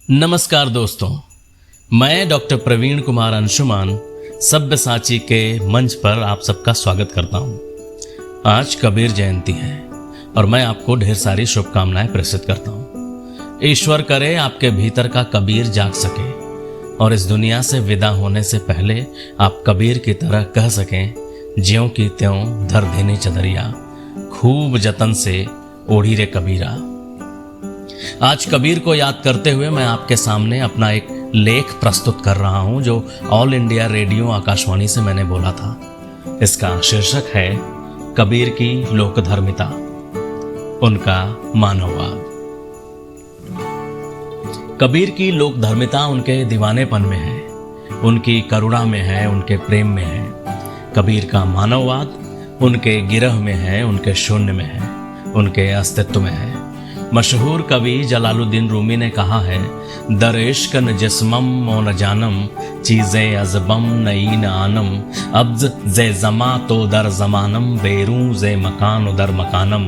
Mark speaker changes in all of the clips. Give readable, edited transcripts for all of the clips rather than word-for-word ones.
Speaker 1: नमस्कार दोस्तों, मैं डॉक्टर प्रवीण कुमार अंशुमान सब्यसाची के मंच पर आप सबका स्वागत करता हूं। आज कबीर जयंती है और मैं आपको ढेर सारी शुभकामनाएं प्रेषित करता हूं। ईश्वर करे आपके भीतर का कबीर जाग सके और इस दुनिया से विदा होने से पहले आप कबीर की तरह कह सकें, ज्यों की त्यों धर देनी चदरिया, खूब जतन से ओढ़ी रे कबीरा। आज कबीर को याद करते हुए मैं आपके सामने अपना एक लेख प्रस्तुत कर रहा हूं जो ऑल इंडिया रेडियो आकाशवाणी से मैंने बोला था। इसका शीर्षक है कबीर की लोकधर्मिता, उनका मानववाद। कबीर की लोकधर्मिता उनके दीवानेपन में है, उनकी करुणा में है, उनके प्रेम में है। कबीर का मानववाद उनके गिरह में है, उनके शून्य में है, उनके अस्तित्व में है। मशहूर कवि जलालुद्दीन रूमी ने कहा है, दर इश्क न जिस्मम मो न जानम, चीज़े अजबम नई न आनम, अब्ज जे जमा तो दर जमानम, बेरू जे मकान उदर मकानम,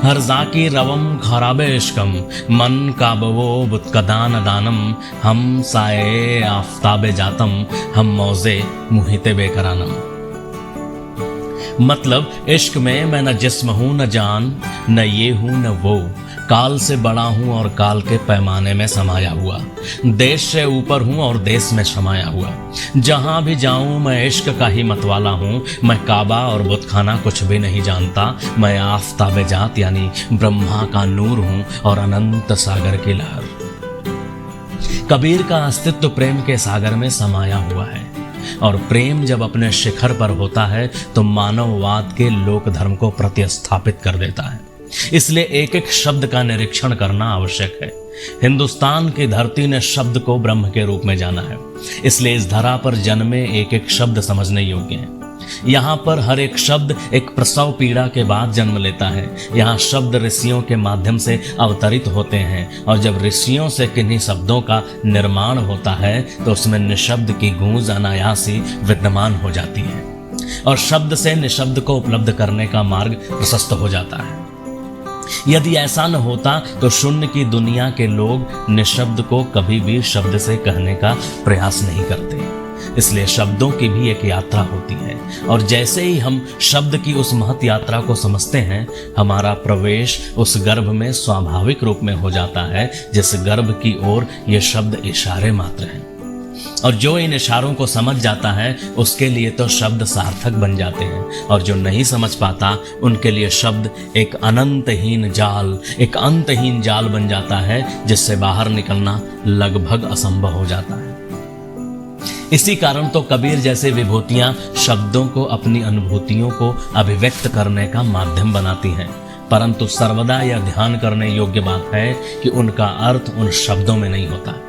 Speaker 1: हर जाकी रवम खराबे इश्कम, मन काबवो बुतकदान दानम, हम साए आफताबे जातम, हम मौजे मुहिते बेकरानम। मतलब इश्क में मैं न जिस्म हूँ न जान, न ये हूँ न वो, काल से बड़ा हूँ और काल के पैमाने में समाया हुआ, देश से ऊपर हूँ और देश में समाया हुआ। जहाँ भी जाऊँ मैं इश्क का ही मतवाला हूँ, मैं काबा और बुतखाना कुछ भी नहीं जानता, मैं आफताबे जात यानी ब्रह्मा का नूर हूँ और अनंत सागर की लहर। कबीर का अस्तित्व प्रेम के सागर में समाया हुआ है और प्रेम जब अपने शिखर पर होता है तो मानववाद के लोक धर्म को प्रतिस्थापित कर देता है। इसलिए एक एक शब्द का निरीक्षण करना आवश्यक है। हिंदुस्तान की धरती ने शब्द को ब्रह्म के रूप में जाना है, इसलिए इस धरा पर जन्मे एक एक शब्द समझने योग्य है। यहाँ पर हर एक शब्द एक प्रसव पीड़ा के बाद जन्म लेता है। यहाँ शब्द ऋषियों के माध्यम से अवतरित होते हैं और जब ऋषियों से किन्हीं शब्दों का निर्माण होता है तो उसमें निशब्द की गूंज अनायास ही विद्यमान हो जाती है और शब्द से निशब्द को उपलब्ध करने का मार्ग प्रशस्त हो जाता है। यदि ऐसा न होता तो शून्य की दुनिया के लोग निशब्द को कभी भी शब्द से कहने का प्रयास नहीं करते। इसलिए शब्दों की भी एक यात्रा होती है और जैसे ही हम शब्द की उस महत यात्रा को समझते हैं, हमारा प्रवेश उस गर्भ में स्वाभाविक रूप में हो जाता है जिस गर्भ की ओर ये शब्द इशारे मात्र हैं। और जो इन इशारों को समझ जाता है उसके लिए तो शब्द सार्थक बन जाते हैं और जो नहीं समझ पाता उनके लिए शब्द एक अनंतहीन जाल, एक अंतहीन जाल बन जाता है जिससे बाहर निकलना लगभग असंभव हो जाता है। इसी कारण तो कबीर जैसे विभूतियां शब्दों को अपनी अनुभूतियों को अभिव्यक्त करने का माध्यम बनाती हैं, परंतु सर्वदा यह ध्यान करने योग्य बात है कि उनका अर्थ उन शब्दों में नहीं होता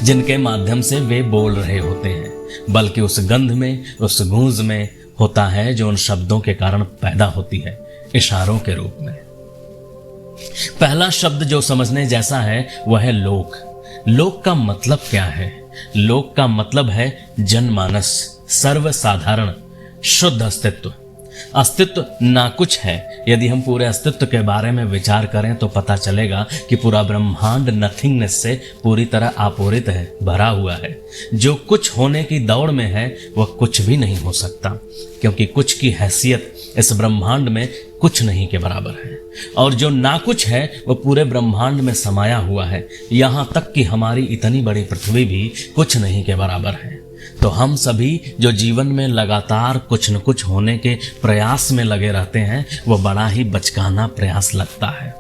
Speaker 1: जिनके माध्यम से वे बोल रहे होते हैं, बल्कि उस गंध में, उस गूंज में होता है जो उन शब्दों के कारण पैदा होती है, इशारों के रूप में। पहला शब्द जो समझने जैसा है वह है लोक। लोक का मतलब क्या है? लोक का मतलब है जनमानस, सर्वसाधारण, शुद्ध अस्तित्व। अस्तित्व ना कुछ है। यदि हम पूरे अस्तित्व के बारे में विचार करें तो पता चलेगा कि पूरा ब्रह्मांड नथिंगनेस से पूरी तरह आपूरित है, भरा हुआ है। जो कुछ होने की दौड़ में है वह कुछ भी नहीं हो सकता, क्योंकि कुछ की हैसियत इस ब्रह्मांड में कुछ नहीं के बराबर है और जो ना कुछ है वह पूरे ब्रह्मांड में समाया हुआ है। यहाँ तक कि हमारी इतनी बड़ी पृथ्वी भी कुछ नहीं के बराबर है। तो हम सभी जो जीवन में लगातार कुछ न कुछ होने के प्रयास में लगे रहते हैं वो बड़ा ही बचकाना प्रयास लगता है।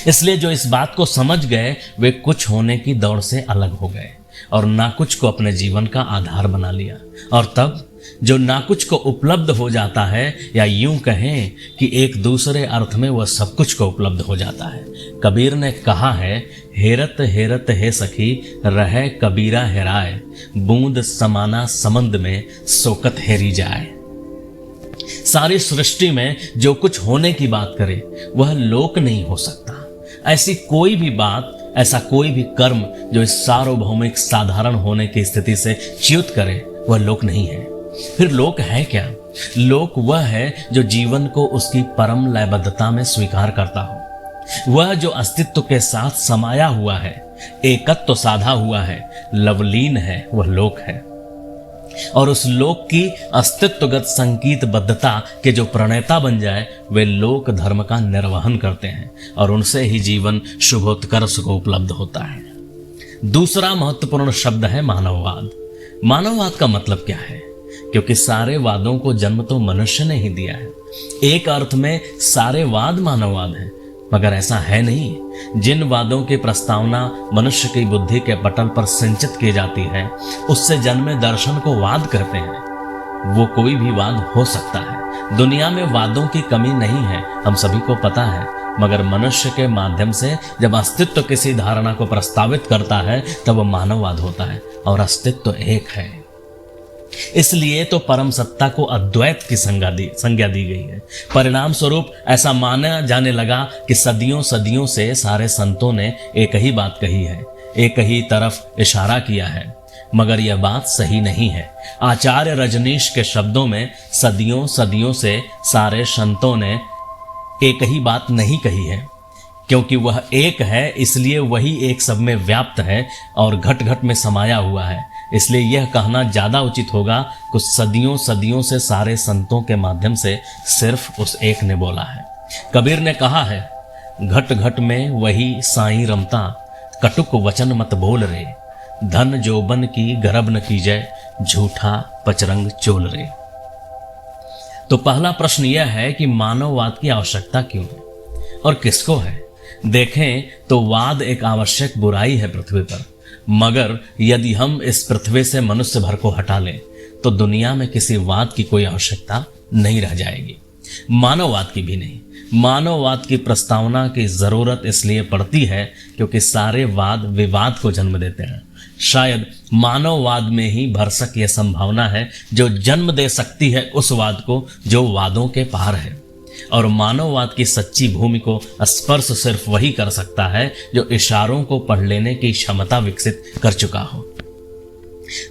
Speaker 1: इसलिए जो इस बात को समझ गए वे कुछ होने की दौड़ से अलग हो गए और ना कुछ को अपने जीवन का आधार बना लिया और तब जो ना कुछ को उपलब्ध हो जाता है, या यूं कहें कि एक दूसरे अर्थ में वह सब कुछ को उपलब्ध हो जाता है। कबीर ने कहा है, हेरत हेरत हे सखी रहे कबीरा हेराए, बूंद समाना समंद में सोकत हेरी जाए। सारी सृष्टि में जो कुछ होने की बात करे वह लोक नहीं हो सकता। ऐसी कोई भी बात, ऐसा कोई भी कर्म जो इस सार्वभौमिक साधारण होने की स्थिति से च्युत करे वह लोक नहीं है। फिर लोक है क्या? लोक वह है जो जीवन को उसकी परम लयबद्धता में स्वीकार करता हो, वह जो अस्तित्व के साथ समाया हुआ है, एकत्व तो साधा हुआ है, लवलीन है वह लोक है। और उस लोक की अस्तित्वगत संकीतबद्धता के जो प्रणेता बन जाए वे लोक धर्म का निर्वहन करते हैं और उनसे ही जीवन शुभोत्कर्ष को उपलब्ध होता है। दूसरा महत्वपूर्ण शब्द है मानववाद। मानववाद का मतलब क्या है? क्योंकि सारे वादों को जन्म तो मनुष्य ने ही दिया है। एक अर्थ में सारे वाद मानववाद हैं, मगर ऐसा है नहीं। जिन वादों की प्रस्तावना मनुष्य की बुद्धि के पटल पर संचित की जाती है उससे जन्मे दर्शन को वाद कहते हैं। वो कोई भी वाद हो सकता है। दुनिया में वादों की कमी नहीं है, हम सभी को पता है, मगर मनुष्य के माध्यम से जब अस्तित्व किसी धारणा को प्रस्तावित करता है तब वह मानववाद होता है और अस्तित्व एक है। इसलिए तो परम सत्ता को अद्वैत की संज्ञा दी गई है। परिणाम स्वरूप ऐसा माना जाने लगा कि सदियों सदियों से सारे संतों ने एक ही बात कही है, एक ही तरफ इशारा किया है, मगर यह बात सही नहीं है। आचार्य रजनीश के शब्दों में सदियों सदियों से सारे संतों ने एक ही बात नहीं कही है, क्योंकि वह एक है इसलिए वही एक सब में व्याप्त है और घट घट में समाया हुआ है। इसलिए यह कहना ज़्यादा उचित होगा कुछ सदियों सदियों से सारे संतों के माध्यम से सिर्फ उस एक ने बोला है। कबीर ने कहा है, घट घट में वही साईं रमता, कटुक वचन मत बोल रे, धन जोबन की गर्भ न कीजय, झूठा पचरंग चोल रे। तो पहला प्रश्न यह है कि मानववाद की आवश्यकता क्यों है और किसको है? देखें तो वाद एक आवश्यक बुराई है पृथ्वी पर, मगर यदि हम इस पृथ्वी से मनुष्य भर को हटा लें तो दुनिया में किसी वाद की कोई आवश्यकता नहीं रह जाएगी, मानववाद की भी नहीं। मानववाद की प्रस्तावना की जरूरत इसलिए पड़ती है क्योंकि सारे वाद विवाद को जन्म देते हैं। शायद मानववाद में ही भरसक यह संभावना है जो जन्म दे सकती है उस वाद को जो वादों के पार है। और मानववाद की सच्ची भूमि को स्पर्श सिर्फ वही कर सकता है जो इशारों को पढ़ लेने की क्षमता विकसित कर चुका हो।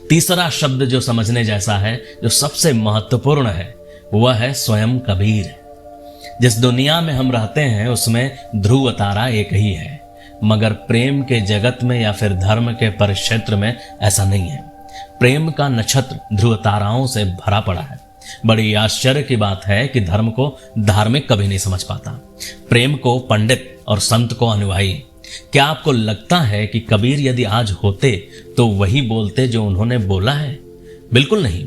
Speaker 1: तीसरा शब्द जो समझने जैसा है, जो सबसे महत्वपूर्ण है, वह है स्वयं कबीर। जिस दुनिया में हम रहते हैं उसमें ध्रुव तारा एक ही है, मगर प्रेम के जगत में या फिर धर्म के परिक्षेत्र में ऐसा नहीं है। प्रेम का नक्षत्र ध्रुव ताराओं से भरा पड़ा है। बड़ी आश्चर्य की बात है कि धर्म को धार्मिक कभी नहीं समझ पाता, प्रेम को पंडित और संत को अनुयायी। क्या आपको लगता है कि कबीर यदि आज होते तो वही बोलते जो उन्होंने बोला है? बिल्कुल नहीं।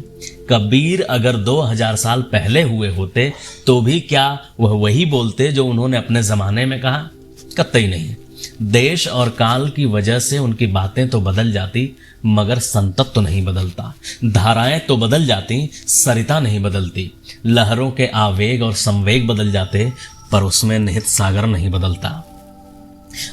Speaker 1: कबीर अगर 2000 साल पहले हुए होते तो भी क्या वह वही बोलते जो उन्होंने अपने जमाने में कहा? कतई नहीं। देश और काल की वजह से उनकी बातें तो बदल जाती, मगर संतत्व तो नहीं बदलता। धाराएं तो बदल जाती, सरिता नहीं बदलती। लहरों के आवेग और संवेग बदल जाते, पर उसमें निहित सागर नहीं बदलता।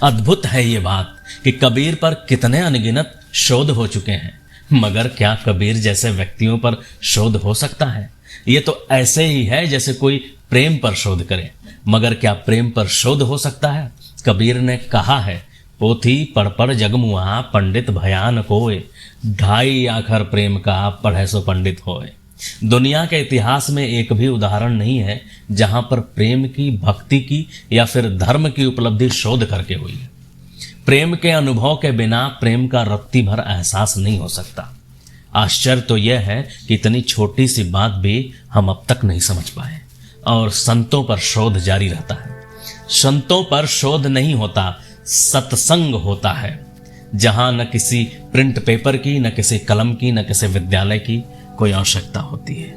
Speaker 1: अद्भुत है ये बात कि कबीर पर कितने अनगिनत शोध हो चुके हैं, मगर क्या कबीर जैसे व्यक्तियों पर शोध हो सकता है? ये तो ऐसे ही है जैसे कोई प्रेम पर शोध करे, मगर क्या प्रेम पर शोध हो सकता है? कबीर ने कहा है, पोथी पढ़ पढ़ जगमुआ पंडित भयान कोय, ढाई आखर प्रेम का पढ़े सो पंडित होए। दुनिया के इतिहास में एक भी उदाहरण नहीं है जहां पर प्रेम की, भक्ति की या फिर धर्म की उपलब्धि शोध करके हुई है। प्रेम के अनुभव के बिना प्रेम का रत्ती भर एहसास नहीं हो सकता। आश्चर्य तो यह है कि इतनी छोटी सी बात भी हम अब तक नहीं समझ पाए और संतों पर शोध जारी रहता है। संतों पर शोध नहीं होता, सत्संग होता है, जहां न किसी प्रिंट पेपर की, न किसी कलम की, न किसी विद्यालय की कोई आवश्यकता होती है।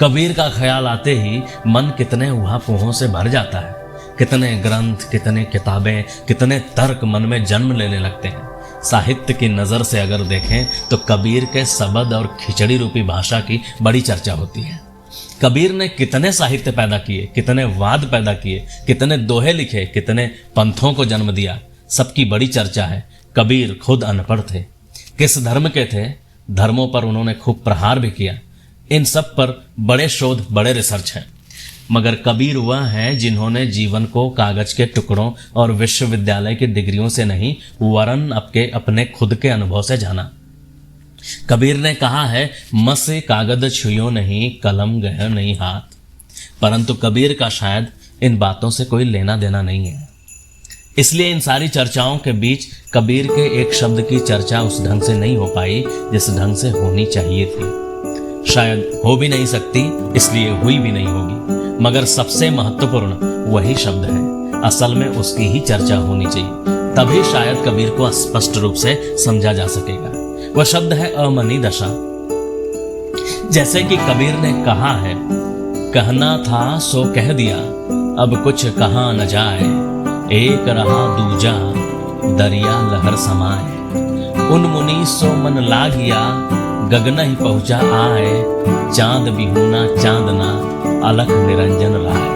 Speaker 1: कबीर का ख्याल आते ही मन कितने उहापोहों से भर जाता है। कितने ग्रंथ, कितने किताबें, कितने तर्क मन में जन्म लेने लगते हैं। साहित्य की नज़र से अगर देखें तो कबीर के शब्द और खिचड़ी रूपी भाषा की बड़ी चर्चा होती है। कबीर ने कितने साहित्य पैदा किए, कितने वाद पैदा किए, कितने दोहे लिखे, कितने पंथों को जन्म दिया, सबकी बड़ी चर्चा है। कबीर खुद अनपढ़ थे, किस धर्म के थे, धर्मों पर उन्होंने खूब प्रहार भी किया। इन सब पर बड़े शोध, बड़े रिसर्च हैं, मगर कबीर वह हैं जिन्होंने जीवन को कागज के टुकड़ों और विश्वविद्यालय की डिग्रियों से नहीं वरन अपने खुद के अनुभव से जाना। कबीर ने कहा है, मसे कागज छुयो नहीं, कलम गयो नहीं हाथ। परंतु कबीर का शायद इन बातों से कोई लेना देना नहीं है। इसलिए इन सारी चर्चाओं के बीच कबीर के एक शब्द की चर्चा उस ढंग से नहीं हो पाई जिस ढंग से होनी चाहिए थी। शायद हो भी नहीं सकती, इसलिए हुई भी नहीं होगी, मगर सबसे महत्वपूर्ण वही शब्द है। असल में उसकी ही चर्चा होनी चाहिए, तभी शायद कबीर को स्पष्ट रूप से समझा जा सकेगा। वह शब्द है अमनी दशा। जैसे कि कबीर ने कहा है, कहना था सो कह दिया, अब कुछ कहा न जाए, एक रहा दूजा दरिया लहर समाए। उन मुनि सो मन लागिया, गगन ही पहुंचा आए, चांद बिहुना चांदना अलख निरंजन राय।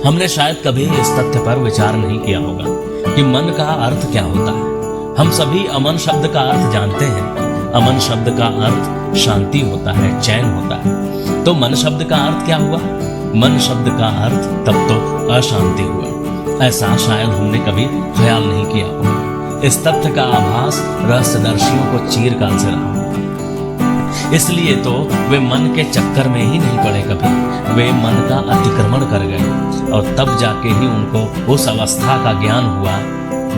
Speaker 1: हमने शायद कभी इस तथ्य पर विचार नहीं किया होगा कि मन का अर्थ क्या होता है। हम सभी अमन शब्द का अर्थ जानते हैं। अमन शब्द का अर्थ शांति होता है, चैन होता है। तो मन शब्द का अर्थ क्या हुआ? मन शब्द का अर्थ तब तो अशांति हुआ। ऐसा शायद हमने कभी ख्याल नहीं किया होगा। इस तथ्य का आभास रहस्यदर्शियों को चिरकाल से रहा। इसलिए तो वे मन के चक्कर में ही नहीं पड़े कभी। वे मन का अतिक्रमण कर गए और तब जाके ही उनको उस अवस्था का ज्ञान हुआ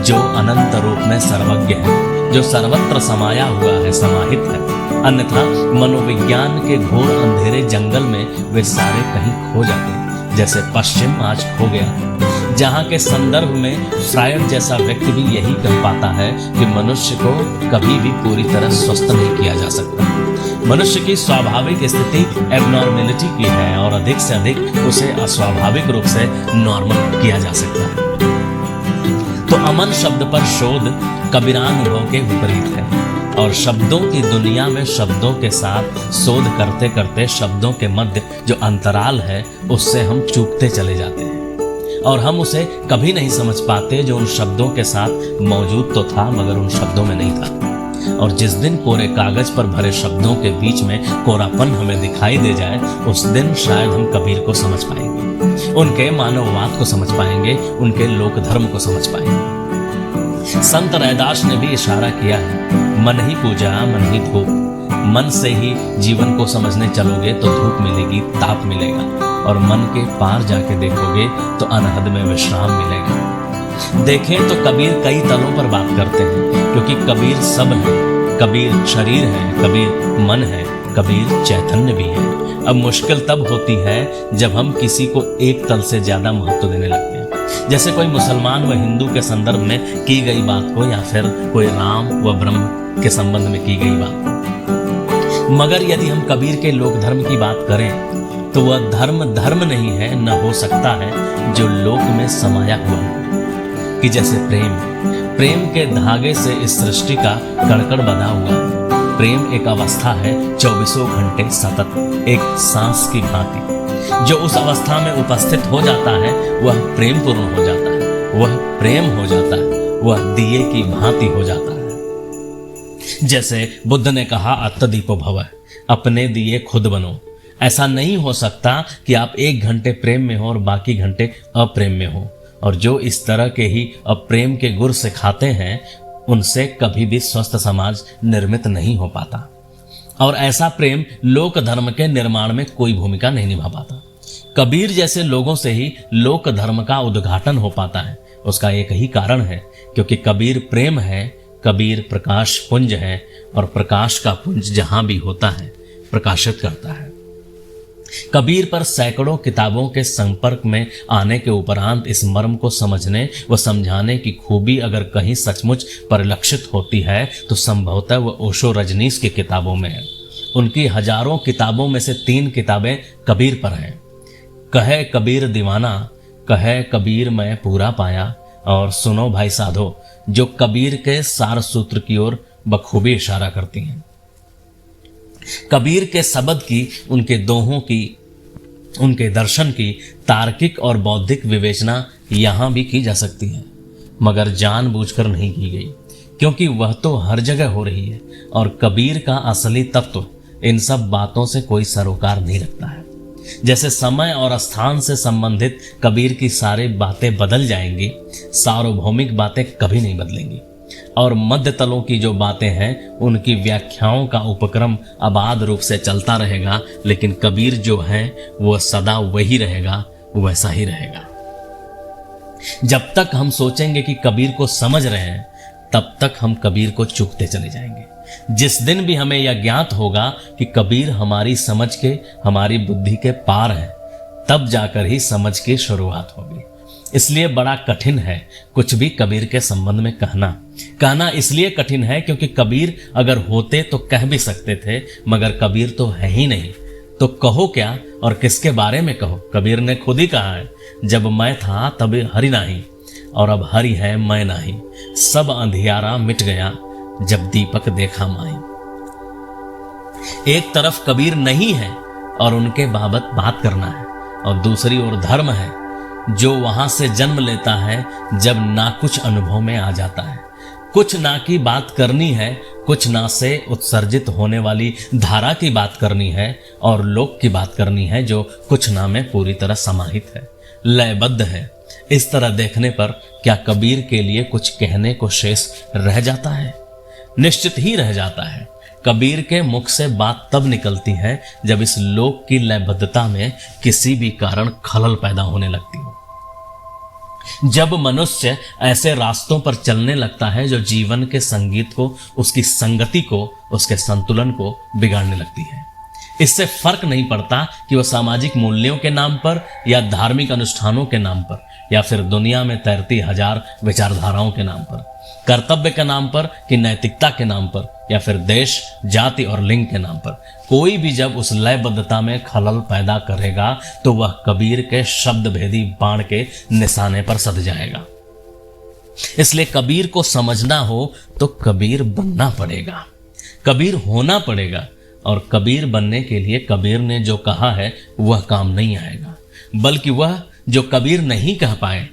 Speaker 1: जो अनंत रूप में सर्वज्ञ है, जो सर्वत्र समाया हुआ है, समाहित है। अन्यथा मनोविज्ञान के घोर अंधेरे जंगल में वे सारे कहीं खो जाते, जैसे पश्चिम आज खो गया। जहाँ के संदर्भ में फ्रायड जैसा व्यक्ति भी यही कह पाता है कि मनुष्य को कभी भी पूरी तरह स्वस्थ नहीं किया जा सकता। मनुष्य की स्वाभाविक स्थिति एबनॉर्मेलिटी की है और अधिक से अधिक उसे अस्वाभाविक रूप से नॉर्मल किया जा सकता है। तो अमन शब्द पर शोध कबीरानुभव के विपरीत है और शब्दों की दुनिया में शब्दों के साथ शोध करते करते शब्दों के मध्य जो अंतराल है उससे हम चूकते चले जाते हैं और हम उसे कभी नहीं समझ पाते जो उन शब्दों के साथ मौजूद तो था मगर उन शब्दों में नहीं था। और जिस दिन कोरे कागज पर भरे शब्दों के बीच में कोरापन हमें दिखाई दे जाए उस दिन शायद हम कबीर को समझ पाएंगे, उनके मानववाद को समझ पाएंगे, उनके लोक धर्म को समझ पाएंगे। संत रैदास ने भी इशारा किया है, मन ही पूजा मन ही धूप। मन से ही जीवन को समझने चलोगे तो धूप मिलेगी, ताप मिलेगा और मन के पार जाके देखोगे तो अनहद में विश्राम मिलेगा। देखें तो कबीर कई तलों पर बात करते हैं क्योंकि कबीर सब है। कबीर शरीर है, कबीर मन है, कबीर चैतन्य भी है। अब मुश्किल तब होती है जब हम किसी को एक तल से ज्यादा महत्व देने लगते हैं, जैसे कोई मुसलमान व हिंदू के संदर्भ में की गई बात हो या फिर कोई राम व ब्रह्म के संबंध में की गई बात। मगर यदि हम कबीर के लोक धर्म की बात करें तो वह धर्म धर्म नहीं है, न हो सकता है जो लोक में समाया हुआ हो। कि जैसे प्रेम के धागे से इस सृष्टि का कड़कड़ बंधा हुआ है। प्रेम एक अवस्था है 24 घंटे सतत एक सांस की भांति। जो उस अवस्था में उपस्थित हो जाता है वह प्रेम पूर्ण हो जाता है, वह प्रेम हो जाता है, वह दिए की भांति हो जाता है। जैसे बुद्ध ने कहा अत्तदीपो भव, अपने दिए खुद बनो। ऐसा नहीं हो सकता कि आप 1 घंटे प्रेम में हो और बाकी घंटे अप्रेम में हो। और जो इस तरह के ही अप्रेम के गुर से खाते हैं उनसे कभी भी स्वस्थ समाज निर्मित नहीं हो पाता और ऐसा प्रेम लोक धर्म के निर्माण में कोई भूमिका नहीं निभा पाता। कबीर जैसे लोगों से ही लोक धर्म का उद्घाटन हो पाता है। उसका एक ही कारण है क्योंकि कबीर प्रेम है, कबीर प्रकाश पुंज है और प्रकाश का पुंज जहां भी होता है प्रकाशित करता है। कबीर पर सैकड़ों किताबों के संपर्क में आने के उपरांत इस मर्म को समझने व समझाने की खूबी अगर कहीं सचमुच परिलक्षित होती है तो संभवतः वह ओशो रजनीश की किताबों में है। उनकी हजारों किताबों में से 3 किताबें कबीर पर हैं। कहे कबीर दीवाना, कहे कबीर मैं पूरा पाया और सुनो भाई साधो, जो कबीर के सार सूत्र की ओर बखूबी इशारा करती हैं। कबीर के शब्द की, उनके दोहों की, उनके दर्शन की तार्किक और बौद्धिक विवेचना यहाँ भी की जा सकती है मगर जानबूझकर नहीं की गई क्योंकि वह तो हर जगह हो रही है और कबीर का असली तत्व इन सब बातों से कोई सरोकार नहीं रखता है। जैसे समय और स्थान से संबंधित कबीर की सारी बातें बदल जाएंगी, सार्वभौमिक बातें कभी नहीं बदलेंगी और मध्य तलों की जो बातें हैं उनकी व्याख्याओं का उपक्रम अबाध रूप से चलता रहेगा, लेकिन कबीर जो है वह सदा वही रहेगा, वैसा ही रहेगा। जब तक हम सोचेंगे कि कबीर को समझ रहे हैं, तब तक हम कबीर को चूकते चले जाएंगे। जिस दिन भी हमें यह ज्ञात होगा कि कबीर हमारी समझ के, हमारी बुद्धि के पार है, तब जाकर ही समझ की शुरुआत होगी। इसलिए बड़ा कठिन है कुछ भी कबीर के संबंध में कहना इसलिए कठिन है क्योंकि कबीर अगर होते तो कह भी सकते थे, मगर कबीर तो है ही नहीं, तो कहो क्या और किसके बारे में कहो। कबीर ने खुद ही कहा है, जब मैं था तब हरि नाही, और अब हरि है मैं नाही, सब अंधियारा मिट गया जब दीपक देखा माई। एक तरफ कबीर नहीं है और उनके बाबत बात करना है, और दूसरी ओर धर्म है जो वहां से जन्म लेता है जब ना कुछ अनुभव में आ जाता है। कुछ ना की बात करनी है, कुछ ना से उत्सर्जित होने वाली धारा की बात करनी है, और लोक की बात करनी है जो कुछ ना में पूरी तरह समाहित है, लयबद्ध है। इस तरह देखने पर क्या कबीर के लिए कुछ कहने को शेष रह जाता है? निश्चित ही रह जाता है। कबीर के मुख से बात तब निकलती है जब इस लोक की लयबद्धता में किसी भी कारण खलल पैदा होने लगती हो। जब मनुष्य ऐसे रास्तों पर चलने लगता है जो जीवन के संगीत को, उसकी संगति को, उसके संतुलन को बिगाड़ने लगती है। इससे फर्क नहीं पड़ता कि वह सामाजिक मूल्यों के नाम पर या धार्मिक अनुष्ठानों के नाम पर या फिर दुनिया में तैरती हजार विचारधाराओं के नाम पर, कर्तव्य के नाम पर कि नैतिकता के नाम पर, या फिर देश, जाति और लिंग के नाम पर। कोई भी जब उस लयबद्धता में खलल पैदा करेगा तो वह कबीर के शब्द भेदी बाण के निशाने पर सध जाएगा। इसलिए कबीर को समझना हो तो कबीर बनना पड़ेगा, कबीर होना पड़ेगा, और कबीर बनने के लिए कबीर ने जो कहा है वह काम नहीं आएगा, बल्कि वह जो कबीर नहीं कह पाए,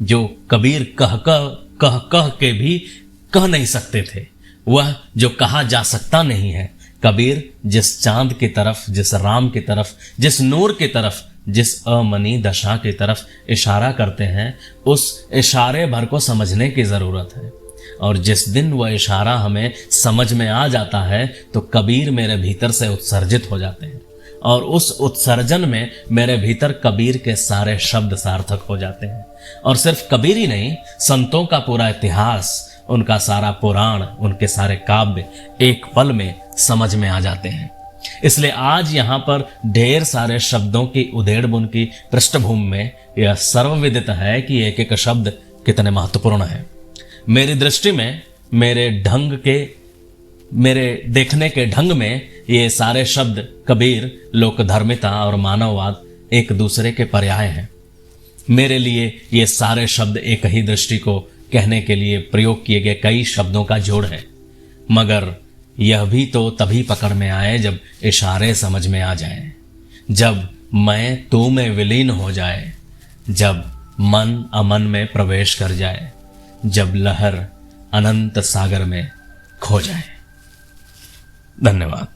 Speaker 1: जो कबीर कह के भी कह नहीं सकते थे, वह जो कहा जा सकता नहीं है। कबीर जिस चांद की तरफ, जिस राम की तरफ, जिस नूर की तरफ, जिस अमनी दशा की तरफ इशारा करते हैं, उस इशारे भर को समझने की जरूरत है। और जिस दिन वह इशारा हमें समझ में आ जाता है तो कबीर मेरे भीतर से उत्सर्जित हो जाते हैं, और उस उत्सर्जन में मेरे भीतर कबीर के सारे शब्द सार्थक हो जाते हैं। और सिर्फ कबीर ही नहीं, संतों का पूरा इतिहास, उनका सारा पुराण, उनके सारे काव्य एक पल में समझ में आ जाते हैं। इसलिए आज यहाँ पर ढेर सारे शब्दों की उधेड़-बुन की पृष्ठभूमि में यह सर्वविदित है कि एक एक शब्द कितने महत्वपूर्ण है। मेरी दृष्टि में, मेरे देखने के ढंग में ये सारे शब्द कबीर, लोकधर्मिता और मानववाद एक दूसरे के पर्याय हैं। मेरे लिए ये सारे शब्द एक ही दृष्टि को कहने के लिए प्रयोग किए गए कई शब्दों का जोड़ है, मगर यह भी तो तभी पकड़ में आए जब इशारे समझ में आ जाएं, जब मैं तू में विलीन हो जाए, जब मन अमन में प्रवेश कर जाए, जब लहर अनंत सागर में खो जाए। धन्यवाद।